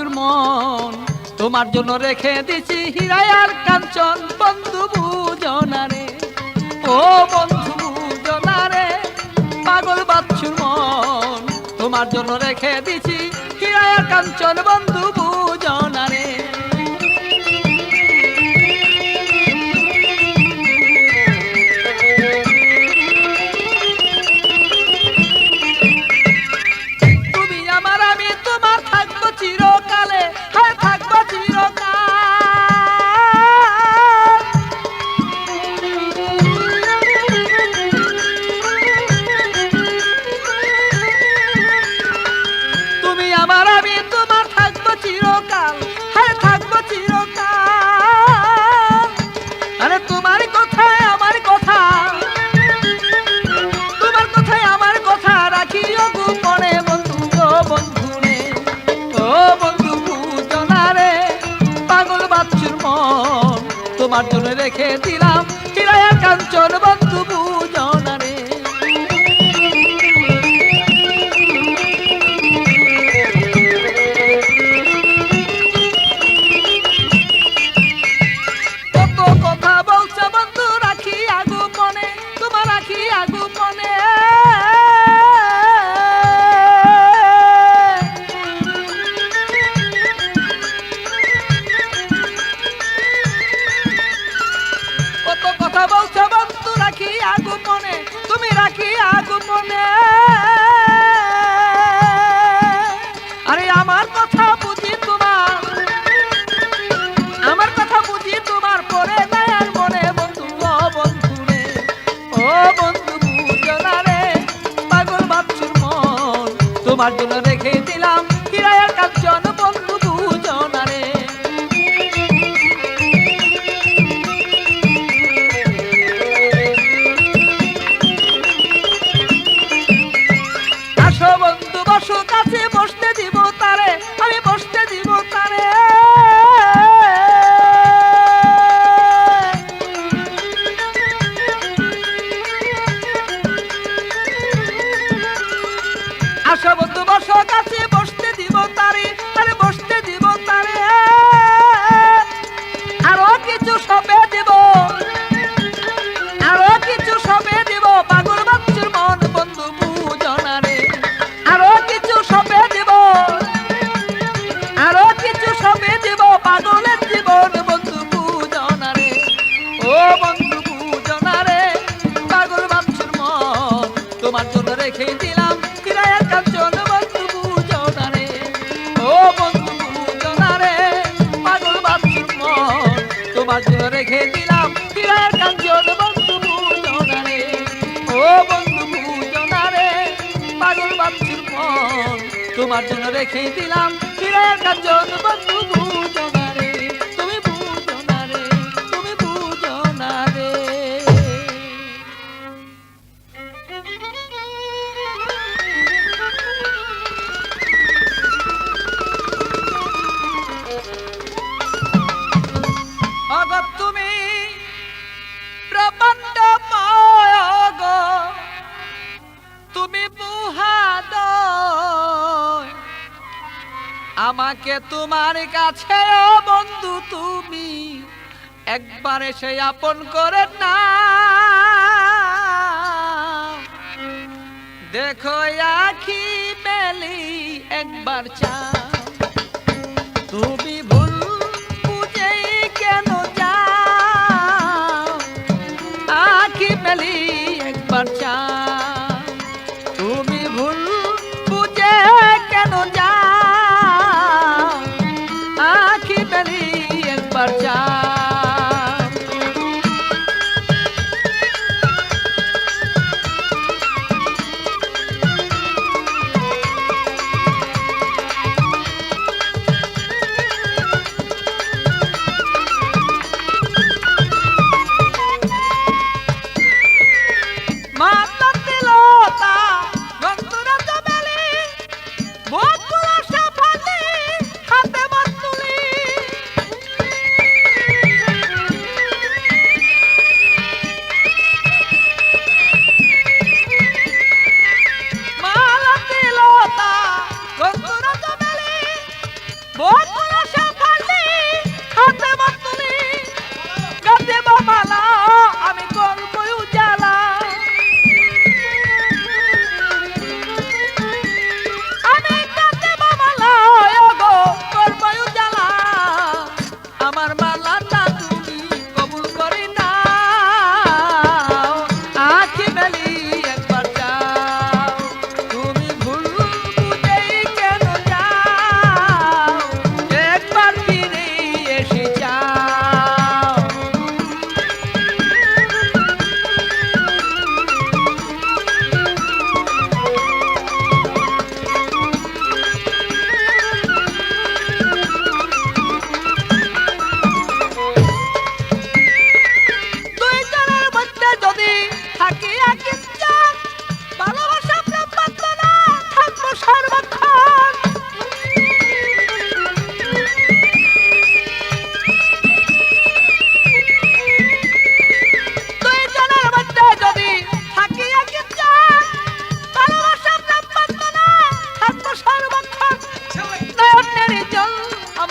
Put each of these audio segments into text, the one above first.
বাচ্চুর মন তোমার জন্য রেখে দিছি হীরা আর কাঞ্চন বন্ধু বুঝো না রে ও বন্ধু বুঝো না রে পাগল বাচ্চুর মন তোমার জন্য রেখে দিছি হীরা আর কাঞ্চন বন্ধু বুঝো না রে তোমার জন্য রেখে দিলাম হীরা আর কাঞ্চন বন্ধু বুঝো না রে কত কথা বলছো বন্ধু রাখি আগু মনে তোমার রাখি আগু মনে আরে আমার কথা বুঝি তোমার পরে নাই আর মনে বন্ধু ও বন্ধু রে ও বন্ধু বুঝো না রে পাগল বাচ্চুর মন তোমার জন্য রেখে দিলাম হীরা আর কাঞ্চন বন্ধু বুঝো না রে বন্ধু বসো কাছে বসতে দিব তারে আমি বসতে দিব তারে আসো বন্ধু বসো কাছে বসতে দিব তারে আরে বসতে দিব তারে আরো কিছু সবে দিব আরো কিছু সবে দিব পাগল বাচ্চুর মন বন্ধু বুঝো না রে আরো কিছু সবে দিব পাগলের জীবন বন্ধু বুঝো না রে ও বন্ধু বুঝো না রে পাগল বাচ্চুর মন তোমার জন্য রেখে দিলাম হীরা আর কাঞ্চন বন্ধু বুঝো না রে ও বন্ধু বুঝো না রে পাগল বাচ্চুর মন তোমার জন্য রেখে দিলাম হীরা আর কাঞ্চন বন্ধু বুঝো না রে ও বন্ধু বুঝো না রে পাগল বাচ্চুর মন তোমার জন্য রেখে দিলাম হীরা আর কাঞ্চন বন্ধু বুঝো না রে তুমি বুঝো না রে তুমি বুঝো না রে অগত তুমি প্রবন্ধ পাগ তুমি বুহাদ আমাকে তোমার কাছে ও বন্ধু তুমি একবার এসে আপন করে না দেখো আখি মেলি একবার চা তুমি ভুল বুঝে কেন যাও আখি মেলি একবার চা তুমি ভুল বুঝে কেন যাও আখি মেলি একবার চা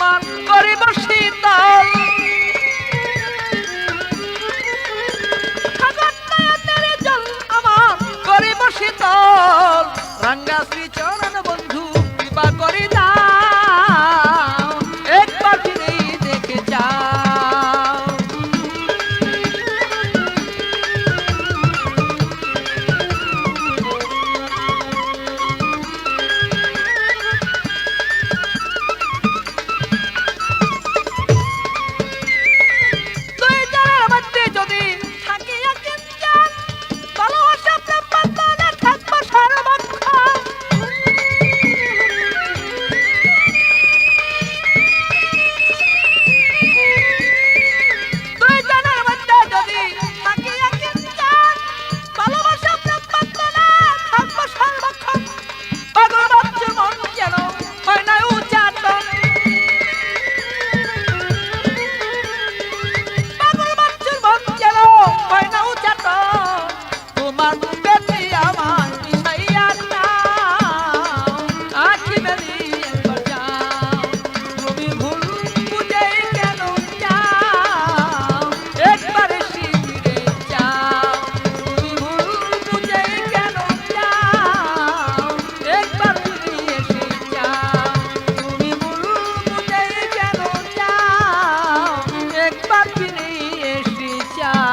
তোমার করিব শীতল নয়নের জল আমার করিব শীতল রাঙ্গা শ্রী চরণ বন্ধু কৃপা করি দাও একবার ফিরেই দেখে যাও তুই যার মধ্যে যদি থাকিয়া কিঞ্চন ভালোবাসা প্রেম বন্ধনে থাকবো সর্বক্ষণ তুই জানার মধ্যে যদি থাকিয়া কিঞ্চন ভালোবাসা প্রেম বন্ধনে থাকবো সর্বক্ষণ পাগল বাচ্চার মন যেন হয় না উচ্চাটন পাগল বাচ্চার মন যেন হয় না উচ্চাটন তোমার বেটি আমার মিশাইয়া নাও আখি মেলি একবার যাও তুমি ভুল বুঝে কেন যাও একবারে শিবিরে যাও তুমি ভুল বুঝে কেন যাও একবার ফিরে এসে যাও তুমি ভুল বুঝে কেন যাও একবার ফিরে এসে যাও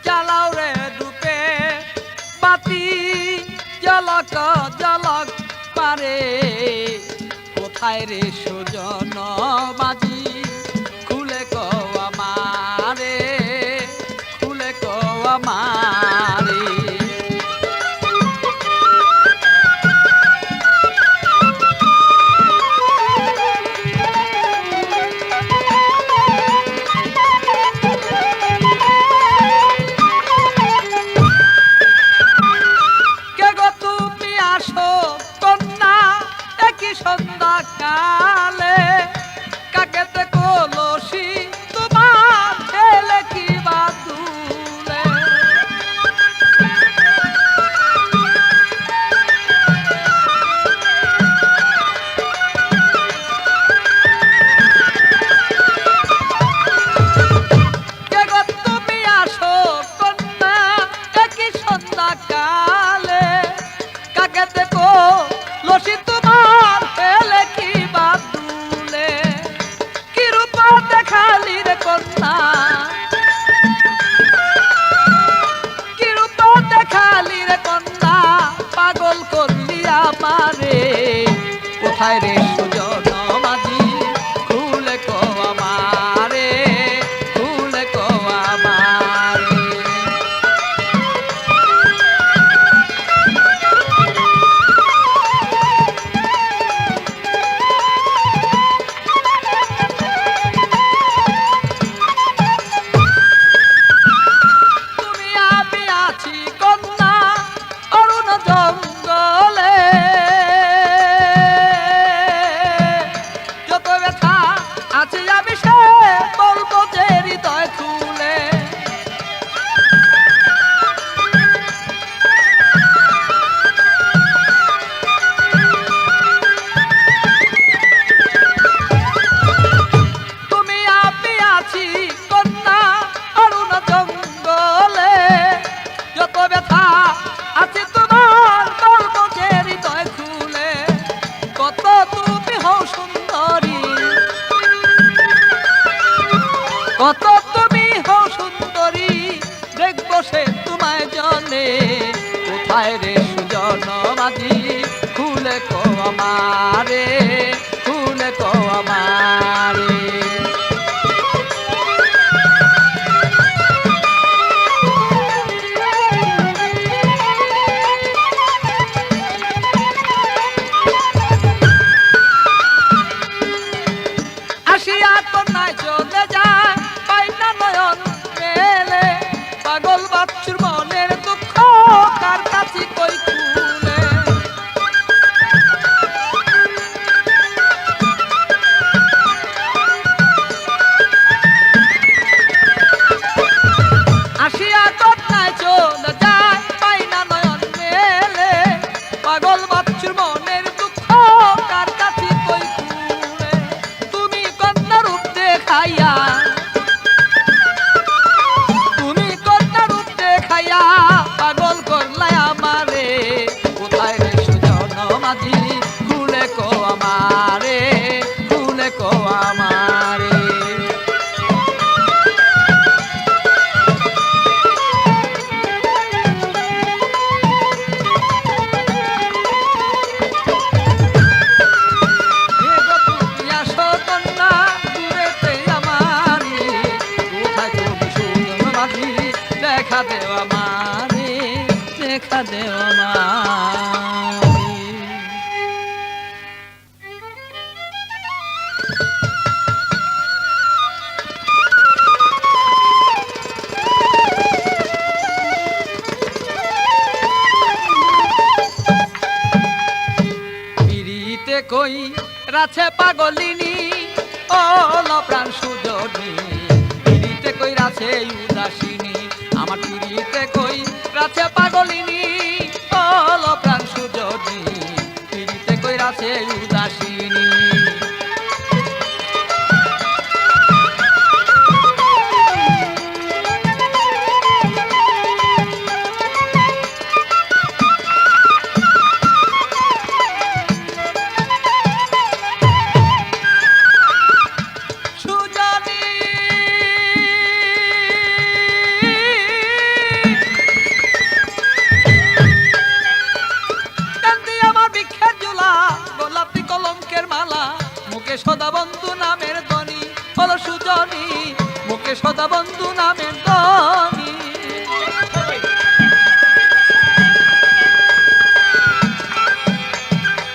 জ্বালাও রে রূপে বাতি জলক জলক পারে কোথায় রে সুজন বাজি খুলে কওয়া মারে খুলে কওয়া মারে কে গো তুমি আসো কন্যা একই সন্ধ্যা কালে কাকেতে কলসি তোমার ছেলে কি বাদুলে কে গো তুমি আসো কন্যা একই সন্ধ্যা কালে কাকে দেখো লসি তোমার ছেলে কি বাদুলে কি রূপ দেখালি রে কন্যা কি রূপ দেখালি রে কন্যা পাগল করলি আমারে কোথায় রে সুজন মাঝি খুলে কওয়া মারে খুলে কওয়া মারে তুমি আমি আছি কন্যা অরুণ জঙ্গলে যত ব্যথা আছি আমি সে বলবো যে হৃদয় খুলে তুমি আমি আছি কন্যা অরুণ জঙ্গলে যত ব্যথা আছে তোমার বলবো যে হৃদয় খুলে কত তুমি হও সুন্দরী কত তুমি হও সুন্দরী দেখবো সে তোমায় জলে কোথায় রে সুজন মাঝি খুলে কওয়া মারে খুলে কওয়া মারে আসিয়া কন্যায় চলে যায় পাই না নয়ন মেলে বাচ্চুর মনের দুঃখ কার কাছে কই খুলে। আসিয়া কন্যায় চলে যায় পাই না নয়ন মেলে, পাগল বাচ্চুর মনের দুঃখ কার কাছে কই খুলে। তুমি কন্যা রূপ দেখাইয়া, তুমি কন্যা রূপ দেখাইয়া পাগল করলাই আমারে, কোথায় রে সুজন মাঝি খুলে কো আমারে, খুলে কো আমারে। দেখা দেওয়া মারে, দেখা দেওয়া মারে। পিড়িতে কই রাছে পাগলিনী ও প্রাণ সুজনী, পিড়িতে কই রাছে উদাসিনী, আমার পিড়িতে কই রাছে পাগলিনী ও প্রাণ সুজনী, পিড়িতে কই রাছে উদাসিনী। সদা বন্ধু নামের ধ্বনি হলো সুজনী, মুখে সদা বন্ধু নামের ধ্বনি।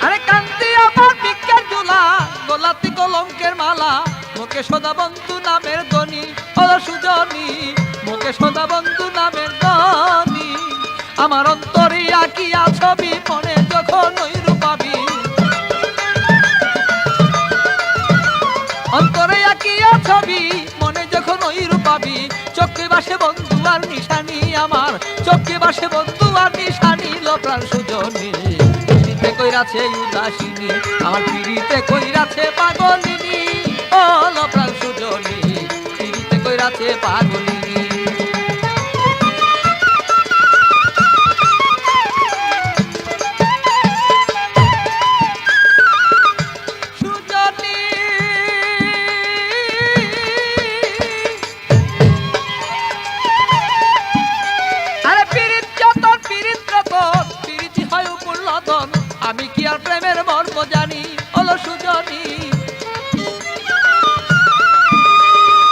আরে কান্তি আমার ভিক্ষার ঝুলা, গোলাপি কলঙ্কের মালা, মুখে সদা বন্ধু নামের ধ্বনি হলো সুজনী, মুখে সদা বন্ধু নামের ধ্বনি। আমার অন্তরে আঁকিয়া ছবি মনে যখন ওই রূপাবি, অন্তরে আঁকিয়া ছবি মনে যখন ওই রূপাবি, চোখে বাসে বন্ধু আর নিশানি আমার, চোখে বাসে বন্ধু আর নিশানি লো প্রাণ সুজনী, পিড়িতে কইরাছে উদাসিনী, আমার পিড়িতে কইরাছে পাগলিনী ও লো প্রাণ সুজনী, পিড়িতে কইরাছে পাগলিনী। আমি কি আর প্রেমের মর্ম জানি হলো সুজনী,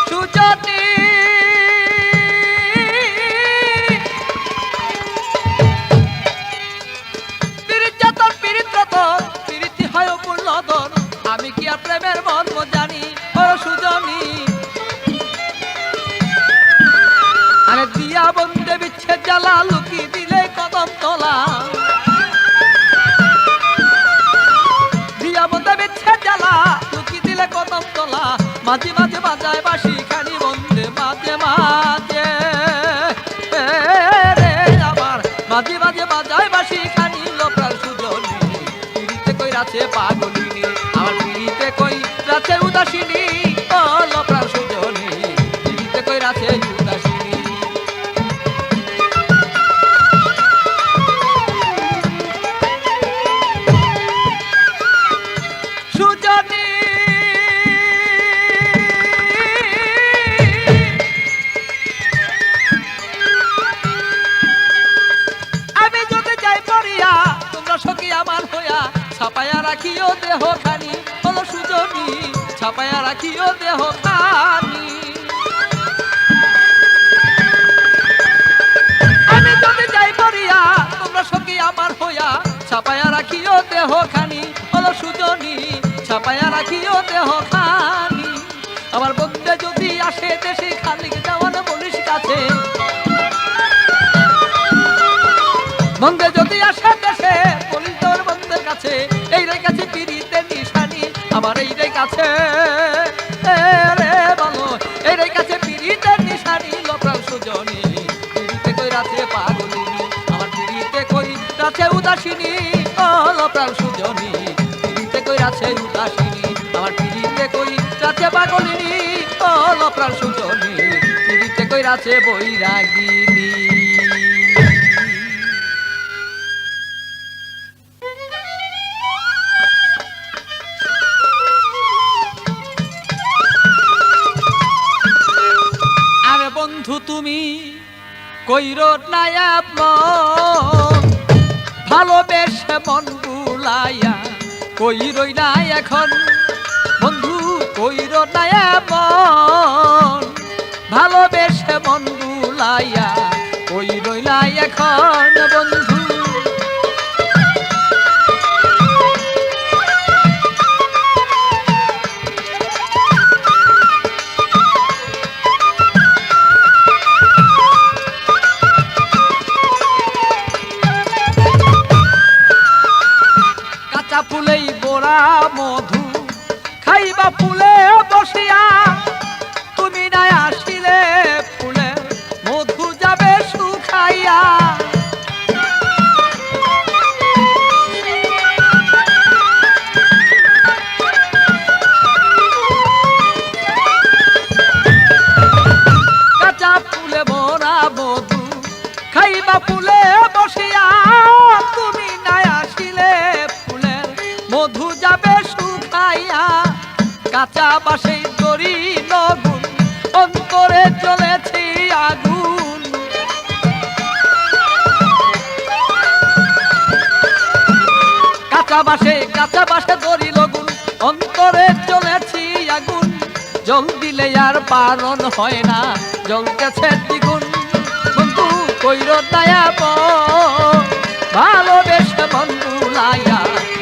সুজনী পীড়িত যতন পীড়িত রতন পীড়িতি হয় পূর্ণদন, আমি কি আর প্রেমের মর্ম জানি হলো সুজনী। আরে দিয়া বন্ধে বিচ্ছেদ জ্বালা লুকি দিলে কদম তলা, কদম তলা মাঝে মাঝে বাজায় বাঁশি খানি বন্ধে, মাঝে মাঝে রে আমার মাঝে মাঝে বাজায় বাঁশি খানি লো প্রাণ সুজনী, পিড়িতে কই রাছে পাগলিনী, আমার পিড়িতে কই রাছে উদাসিনী ও লো প্রাণ সুজনী, পিড়িতে কই রাছে উদাসিনী। সুজনী ছাপায়া রাখিও দেহ খানি হলো সুজনী, ছাপায়া রাখিও দেহ খানি। আমি যদি যাই পড়িয়া তোমরা সখী আমার হইয়া, ছাপায়া রাখিও দেহ খানি হলো সুজনী, ছাপায়া রাখিও দেহ খানি। আমার বন্ধে যদি আসে দেশে খালি যাওয়ান বলিস কাছে, বন্ধে যদি আসে দেশে বলি তোর বন্ধের কাছে এই রে কাছে পিড়িতে নিশানি আমার এই রে কাছে রে বলো এই রে কাছে পিড়িতে নিশানি লপ্রাণ সুজনী পিড়িতে কই রাতে পাগলিনী আমার পিড়িতে কই রাতে উদাসিনী ও লপ্রাণ সুজনী পিড়িতে কই রাতে উদাসিনী আমার পিড়িতে কই রাতে পাগলিনী ও লপ্রাণ সুজনী পিড়িতে কই রাতে বৈরাগিনী। বন্ধু তুমি কইরো নায়া ভালোবেসে মন বুলাইয়া কই রই না এখন বন্ধু কইরো নায়া ভালোবেসে মন বুলাইয়া কই রই না এখন বন্ধু ফুলেই বোরা মধু খাইবা ফুলে বসিয়া তুমি নাই আসিলে ফুলে মধু যাবে শুকাইয়া কাঁচা ফুলে বোরা মধু খাইবা ফুলে বসিয়া তুমি নাই আসিলে মধু যাবে শুকাইয়া কাঁচা বাসে দড়ি লগুন অন্তরে জ্বলেছে আগুন কাঁচা বাসে দড়ি লগুন অন্তরে জ্বলেছে আগুন জল দিলে আর পারণ হয় না জ্বলতেছে দ্বিগুণ বন্ধু কইরো দয়া ভালোবেসে বন্ধু লাইয়া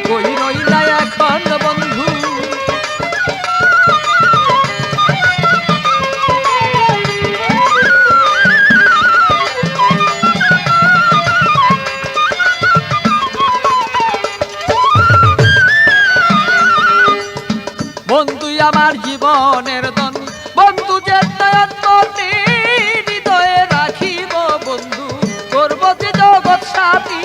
কই রইলা এখন বন্ধু বন্ধু আমার জীবনের ধন বন্ধু যে হৃদয়ে রাখিব বন্ধু করব যে জগৎ সাথী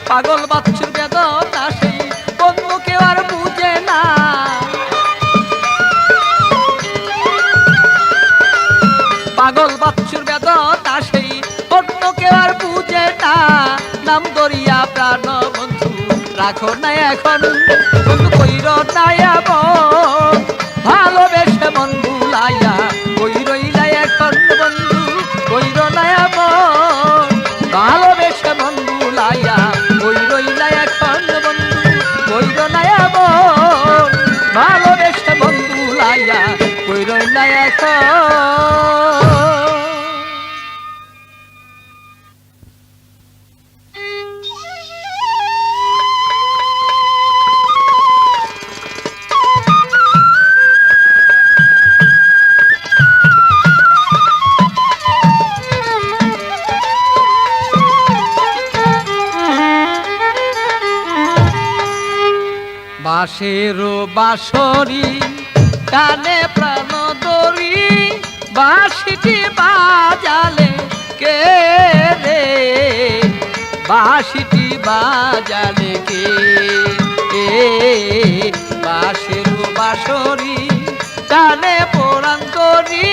পাগল বাচ্চুর বেদনা সেই বন্ধু কেউ আর বুঝে না পাগল বাচ্চুর বেদনা সেই বন্ধু কেউ আর বুঝে না নাম দরিয়া প্রাণ বন্ধু রাখো না এখন বন্ধু কইর নাইয়া ভালোবেসে মন বুলাইয়া কই রইলা এখন বন্ধু কইর নাইয়া ভালোবেসে মন বুলাইয়া কই রইলা এখন বন্ধু কইর নাইয়া ভালোবেসে মন বুলাইয়া কই রইলা এখন। বাঁশের বাঁশরি কানে প্রাণ দরি বাঁশিটি বাজালে কে রে বাঁশিটি বাজালে কে বাঁশের বাঁশরি কানে প্রাণ দরি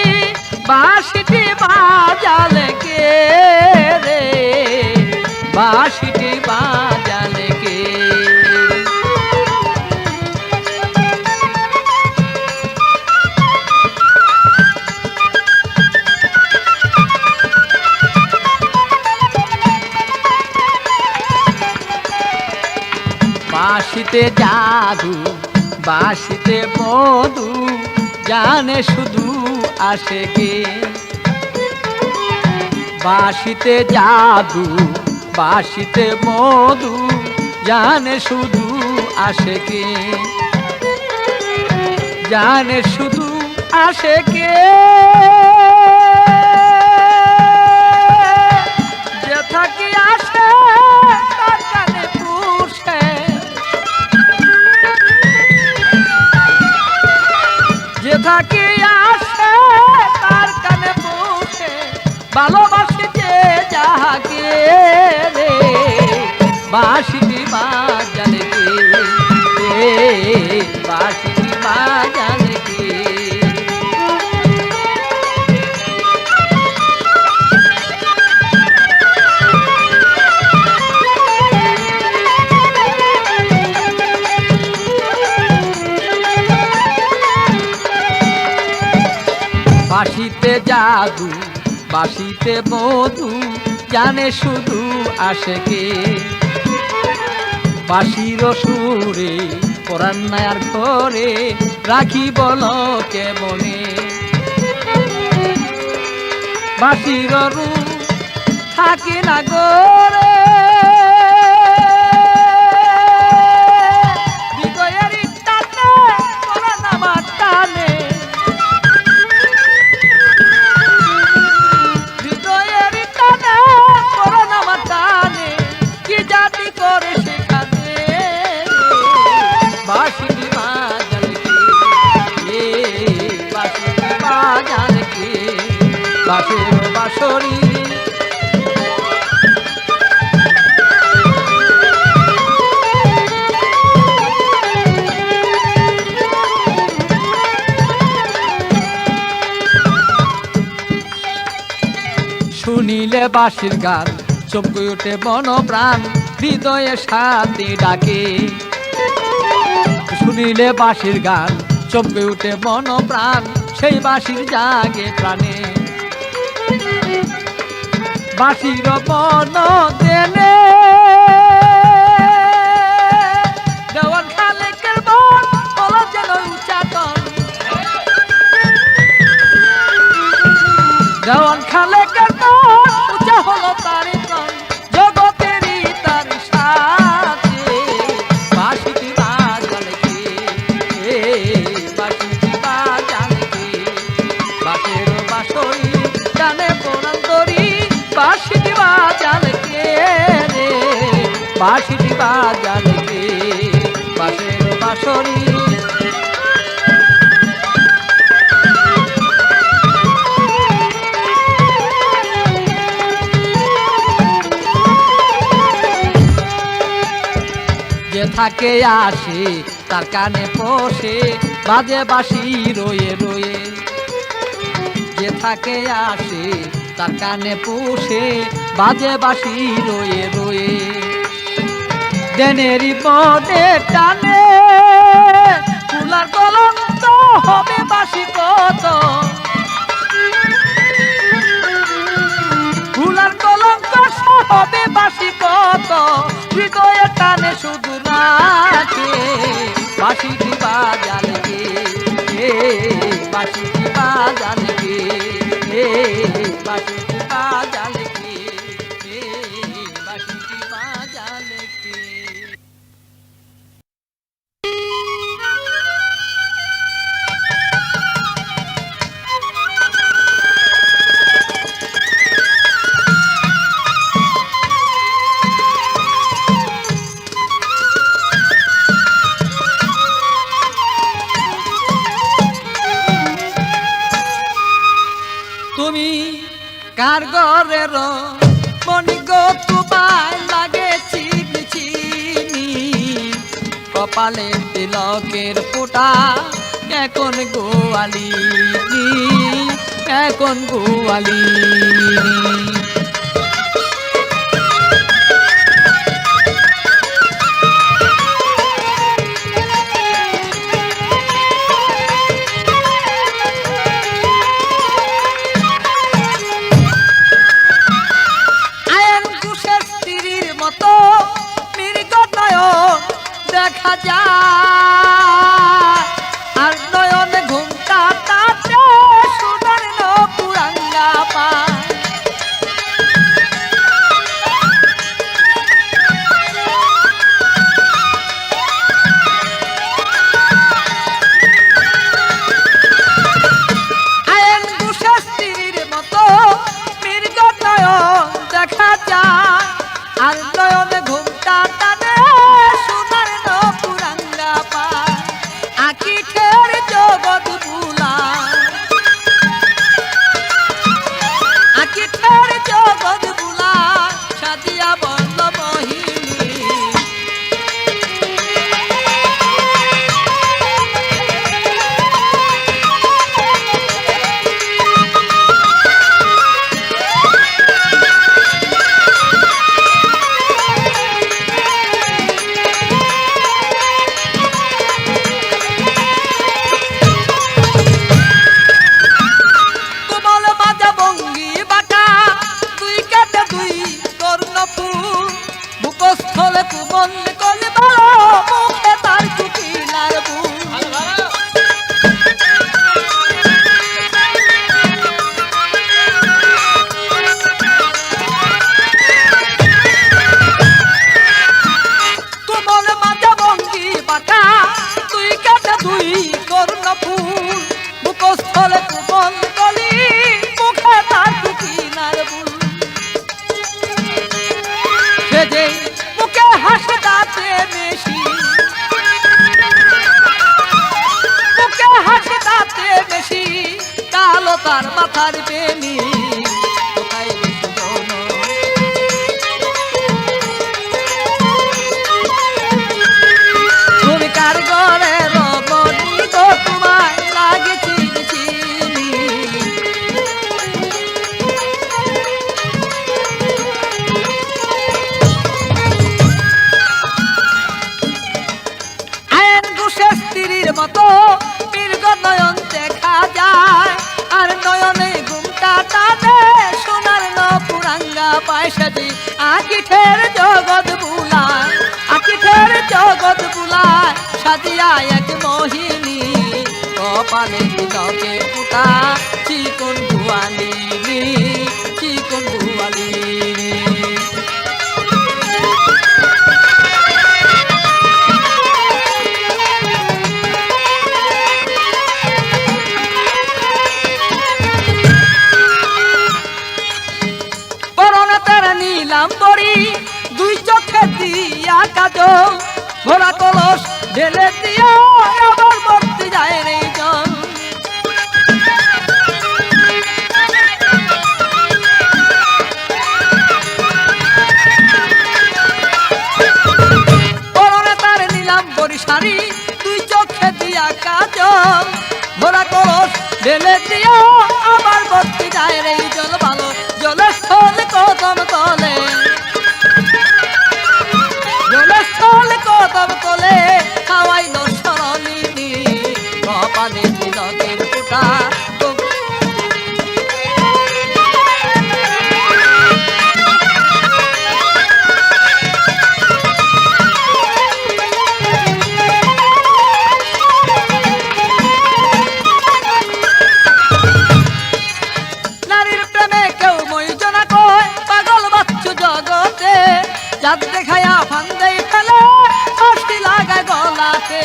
বাঁশিটি বাজালে কে রে বাঁশিটি বাজালে কে বাঁশিতে জাদু বাঁশিতে মধু জানে শুধু আসে কে বাঁশিতে জাদু বাঁশিতে মধু জানে শুধু আশেকে জানে শুধু আশেকে যে থাকি আসে তার কানে পুষে যে থাকি আসে তার কানে পুষে ভালোবাসে যে যাহাকে রে বাঁশিটি বাজালে কে বাঁশিটি বাজালে কে বাঁশিতে জাদু বাঁশিতে মধু জানে শুধু আশেকে বাঁশির সুরে পরাণ নায়ার ঘরে রাখি বলো কেমনে বাঁশির রূপ থাকে না গরে হৃদয়ের টানে পরাণ আমার টানে হৃদয়ের টানে পরাণ আমার টানে কি জাতি করে সেখানে বাঁশিটি বাজালে কে বাঁশিটি বাজালে কে বাঁশির বাঁশরি শুনিলে বাঁশির গান চমকে ওঠে মন প্রাণ হৃদয়ে শান্তি ডাকে শুনিলে বাঁশির গান চমকে ওঠে মন প্রাণ সেই বাঁশির জাগে প্রাণে বাঁশির মন দেনে দেওয়ান খালেকের মন হলো যেন উচ্চাটন দেওয়ান খালেকের মন উচ্চা হলো তারি প্রাণ জগতেরই তার সাথে বাঁশিটি বাজালে কে বাঁশিটি বাজালে কে বাঁশের বাঁশরি জানে পরান্তরি বাঁশিটি বাজালে কে রে বাঁশিটি বাজালে কে বাঁশের বাঁশরি যে থাকে আসে তার কানে পশে বাজে বাঁশি রয়ে রয়ে যে থাকে আসে তার কানে পুষে বাজে বাঁশি রয়ে রয়ে দেনেরই পদে টানে ফুলার কলঙ্ক হবে বাঁশি কত ফুলার কলঙ্ক হবে বাঁশি কত হৃদয়ে টানে শুধু রাখে বাঁশিটি বাজালে কে বাঁশিটি বাজালে কে বাঁশিটি বাজালে কে বাঁশিটি বাজালে কে তুমি কার ঘরের মনিগ তোমায় লাগে চিনি চিনি কপালে তিলকের ফোঁটা এখন গোয়ালি এখন গোয়ালি দেখা যায় আর নয়নে ঘুমটা তাতে সোনার নপুরাঙ্গা পায় তার মাথার বেনি কোথায় রে সুজন তুমি কার ঘরে রমণী গো তোমায় লাগে চিনি আয়ন ঘোষের স্ত্রীর মতো মৃগ নয়ন দেখা যায় আর নয়নে ঘুমটা টানে সোনার নপুরাঙ্গা পয়সাজি আকিঠের জগৎ বুলায় আকিঠের জগৎ বুলায় সাজিয়া এক মোহিনী কপালে তিলকে ফুটা চিকন ভুয়ালিনী চিকন ভুয়ালিনী নিলাম বড়ি দুই চোখে দিয়া কাজল ভরা কলস ঢেলে দিয়া আবার ভর্তি যায় রে জল পরনে তার নিলাম বড়ি শাড়ি দুই চোখে দিয়া কাজল ভরা কলস ঢেলে দিয়া আবার ভর্তি যায় রে জল ভালো জলের স্থল কদম তলে জলের স্থল কদম তলে খাওয়াই দর্শনী কপালে তিলকের ফুটা চাঁদ দেখায়া ফান্দে ফেলে ফাঁসি লাগায় গলাতে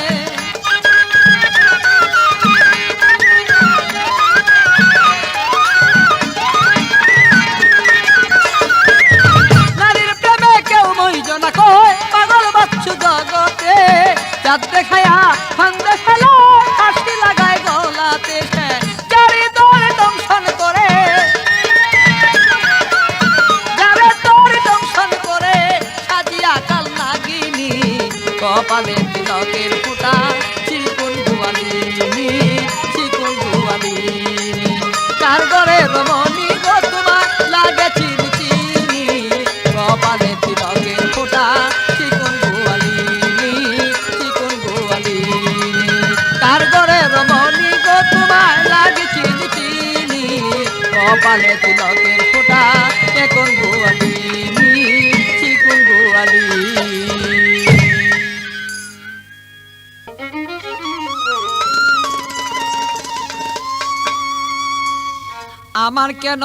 নারীর প্রেমে কেউ মইজনা কয় পাগল বাচ্চু জগতে চাঁদ দেখায়া ফান্দে ফেলে ফাঁসি লাগায় গলাতে যারি দরে দংশন করে কপালে তিলকের ফুটা চিকুন ভুয়ালিনী চিকুন ভুয়ালিনী কার ঘরে রমণী গো তোমার লাগে চিনি চিনি কপালে তিলকের ফুটা চিকুন ভুয়ালিনী চিকুন ভুয়ালিনী কার ঘরে রমণী গো তোমার লাগে চিনি চিনি কপালে তিলকের ফুটা চিকুন ভুয়ালিনী চিকুন ভুয়ালিনী আমার কেন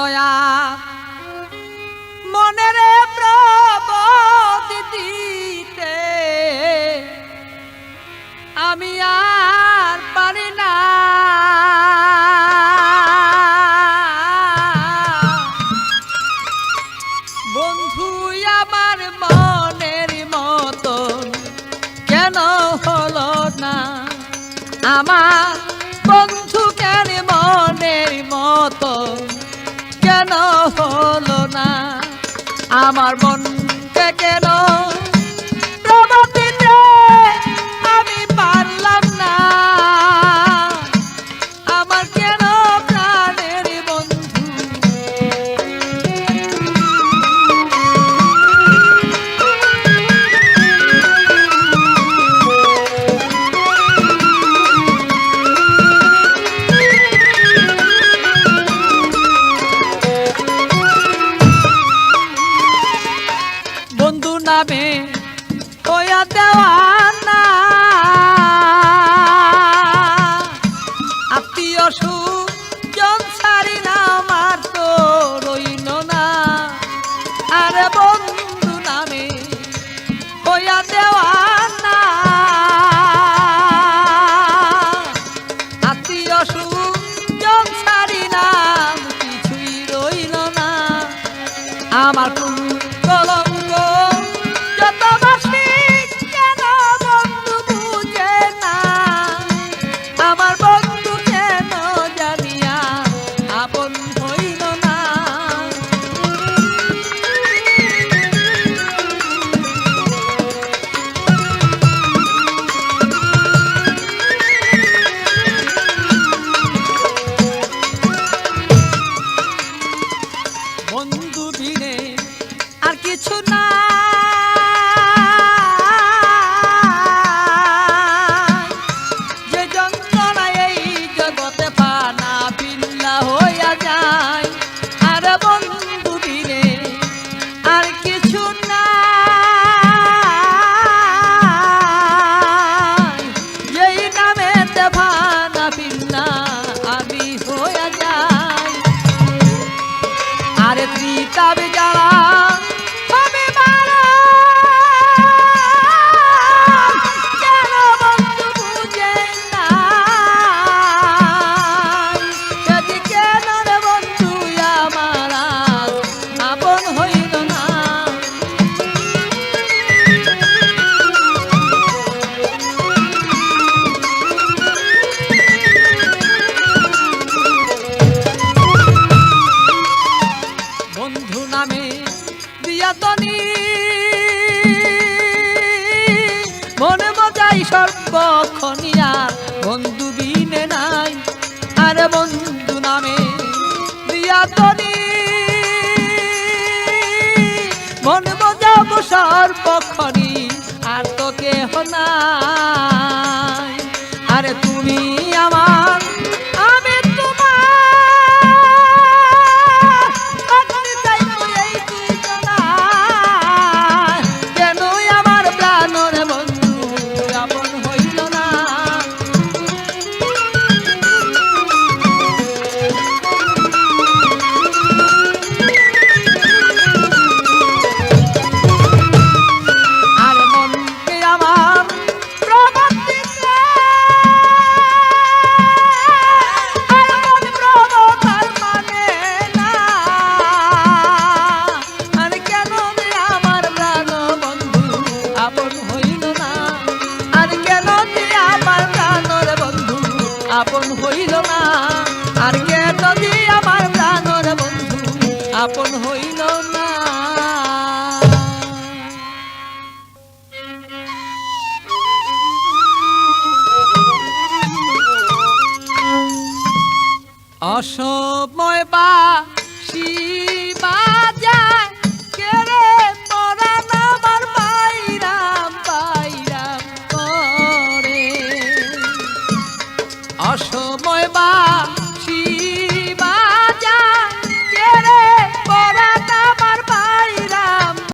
মনের প্রবতি দিতে আমি আর পারি না বন্ধু আমার মনের মতন কেন হলো না আমার বন্ধু কেন মনের মতো কেন হলো না আমার মনকে কেন প্রবতিতে আমি পারলাম না আমার কেন প্রাণের বন্ধু নামে হইয়া দেওয়ানা আত্মীয় সুজন ছাড়ি না আমার তো রইল না আরে বন্ধু নামে হইয়া দেওয়ানা আত্মীয় সুজন ছাড়ি না কিছুই রইল না আমার কলঙ্ক যত বাসি কেন বন্ধু বুঝে না আমার বন্ধু কেন জানিয়া হইতাবে যারা হবে মারা। কেন বন্ধু বুঝে না, যদি কেন রে বন্ধু আমার আজ আপন হইল না। বন্ধু নামে দিয়াতনি মনে মজাই সর্বক্ষণিয়ার বন্ধু বিনে নাই। আরে বন্ধু নামে দিয়াতনি মনে মজাব সর্বক্ষণি আর তো কেহ নাই। আরে তুমি আমার আমি তোমার, থাকতে চাইবো এই দুইজনায়। কেন আমার প্রাণের বন্ধু আপন হইল না। আর মনকে আমার প্রমাণ দিতে, আর মন প্রমাণ আর মানে না। আর কেন যে আমার প্রাণ বন্ধু আপন হইল না। আর কেন যে আমার প্রাণের বন্ধু আপন হইল না। আর কেন যে আমার প্রাণের বন্ধু আপন হইল না। অসময় বাসি